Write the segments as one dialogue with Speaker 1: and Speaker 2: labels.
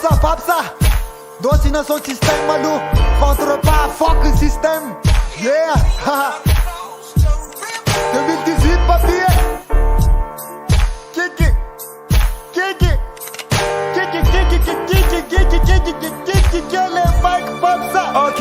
Speaker 1: papsa Dosina son système malou Contre pas fuck le système Yeah 2018 papier Kiki Kiki Kiki Kiki Kiki Kiki Kiki Kiki le mic papsa
Speaker 2: Ok,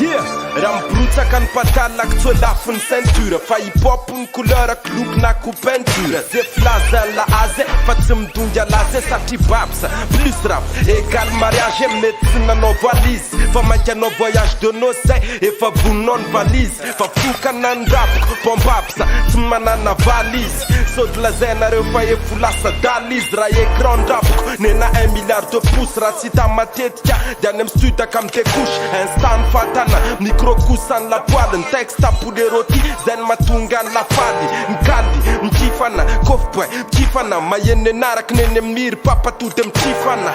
Speaker 2: yeah Raha mibrotsaky ny patalako tsy lafin'ny ceinture Fa hip-hop ny couleur klok na coupenture Zay filazany la aze fa tsy midongy alaze satria babsa Plus rap égal mariage mety tsy nanao valise Fa mainka anao voyage de noces zay efa voninao ny valise Fa fokana ny rapiko pombabsa tsy manana valise Sody lazainareo fa efo lasa dalizy Raha écran rapiko nena 1 milliard de pouces Raha tsy hita matetika dia any amy sud ka midekouche Insta ny fatana micro kosa ny lapoaly Ny texte apole roti zay ny mahatonga ny lafaly Mikaly mikifana kofboy mikifana Maheno enaraky neny miry papatody mikifana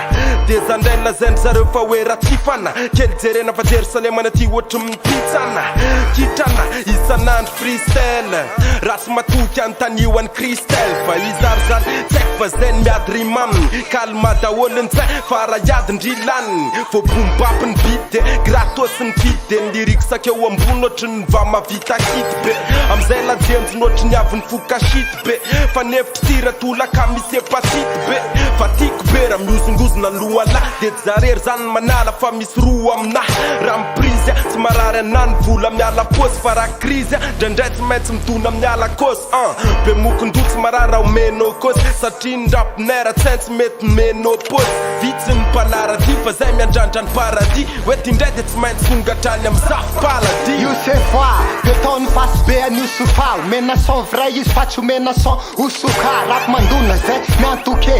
Speaker 2: De zandray lazainy zareo fa hoe ratifana Kely jerena fa Jerusalemana ty ohatry mipitsana Kitrana isanandro freestyle Rasy matoky antanio any Kristel Fa izary zany tsaiko fa zay ny miady rimaminy Kalma daholony zay fa raha iady ndrilaniny Vao bombapy ny beat de gratos ny kit De ny lyrique sakeo ambony ohatry ny va mavita kit be Amizay la jenjy nohatry ny avy ny foka shit be Fa nefitry tira tolaka misy hepatite be Fa tiako be raha miozongozona lohalahy De jarery zany manala fa misy roa amina Raha miprisy tsy marary anany vola miala posy Fa raha crise ndraindray tsy maintsy mitona miala kosy Be mokondoa tsy marary raha omeno kosy Satria ny rapinera tsaintsy mety menopause Vitsy ny palaradi fa zay miandrandra ny paradis Hoe tindray de tsy maintsy fongatrany amy safy paladis
Speaker 1: Io se fa de taony fasy be an'io sofa Omena son vrai izy fa tsy omena son osoka Rap mandona zay miantoke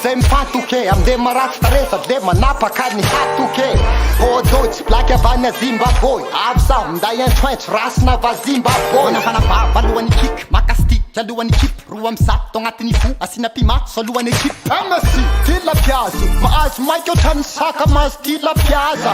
Speaker 1: Zay mifantoke amde maratsy taresa de manapaka ny hatoke Odotsy blaky avany a Zimbabwe Avsa minday antroentro rasina va Zimbabwe
Speaker 3: Nafanabava alohan'ny kick makasty Alohan'ny kip roa am'zato tao agnatin'ny fo Asina pima so alohan'ny ekipe
Speaker 1: Amasi tilapiazo Mahazo maika ohatrany saka mahazo tilapiaza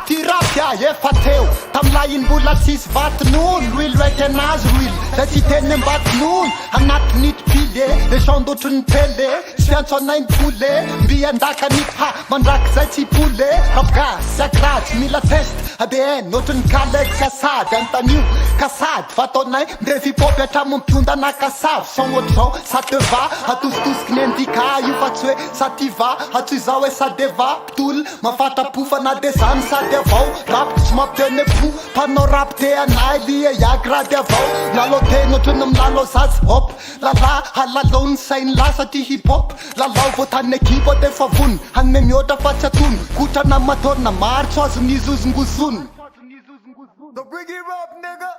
Speaker 1: Tirapia efa teo Tam'lainy mbola tsisy vatin'olo Ruil raiky anazy ruil Zay tsy teny ambatin'olo Anatin'ity pile Le chando ohatry ny tele Sy fiantsoanainy poulet Mbi andaka nity ha Mandraky zay tsy poulet Rapgas sy agratsy mila test ADN ohatry ny kalegy sy asady Antan'io kasady Fa taonay mbe hip-hop hatramo mpiondra nakasavy Son ohatry zao sa te va Atositosiky ny indika Io fa tsy hoe sa ty va Atsoy zao hoe sa deva Ptol mafatrapo fa na de zany sa de avao Rapiko tsy mampiteny po Mpanao rap te anay lia iagrady avao Lalo teny ohatry ny milalo zazy hop Lala halalo ny sainy la satria hip-hop Lalao vo tany ekipo de fa vony Hanime mihoatra fa tsy atony Kotrana matorina maro tsy azo nizozongozony The Briggy Rap nigga